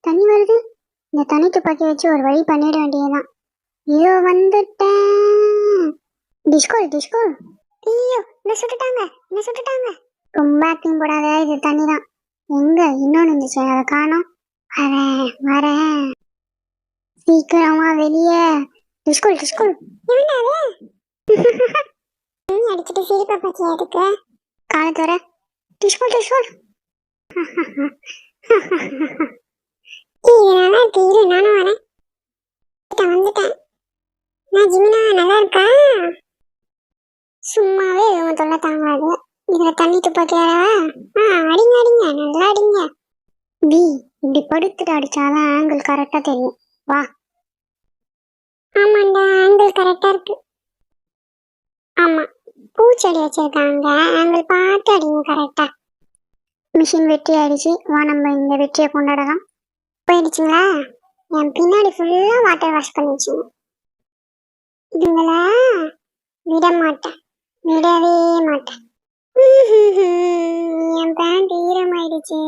தண்ணி வருது. இந்த தண்ணி துப்பாக்கி வச்சு ஒரு வழி பண்ணிட வேண்டியதுதான். ஐயோ வந்துட்டேன். டிஸ்கோல் டிஸ்கோல். ஐயோ என்ன சுட்டுட்டாங்க. ரொம்ப ஆக்டிங் போடாத, இது தண்ணி தான். எங்க இன்னொன்னு இருந்துச்சு, அதை காணோம். வரேன் சீக்கிரமா வெளியே. டிஸ்கோல் டிஸ்கோல். அடிச்சுட்டு சிரிப்பை பத்தி எடுக்க காலத்தோட டிஸ்கோல் டிஸ்கோல். நானும் வரேன். வந்துட்டேன். நான் ஜிமினா நல்லா இருக்கா? சும்மாவே இவங்க தொல்லை தாங்காது. இதுல தண்ணி துப்பாக்கியாரா? அடிங்க நல்லா அடிங்க. பி இப்படி படுத்துட்டு அடிச்சாதான் ஆங்கிள் கரெக்டா தெரியும். வா. ஆமாண்டா, ஆங்கிள் கரெக்டா இருக்கு. ஆமா, பூச்செடி வச்சிருக்காங்க, ஆங்கிள் பார்த்து அடிங்க கரெக்டா. மிஷின் வெட்டி ஆயிடுச்சு. வா நம்ம இந்த வெற்றியை கொண்டாடலாம். போயிடுச்சுங்களா? என் பின்னாடி ஃபுல்லா வாட்டர் வாஷ் பண்ணிடுச்சுங்க. இதுங்களா விடவே மாட்டேன். என் பேண்ட் ஈரமாயிடுச்சு.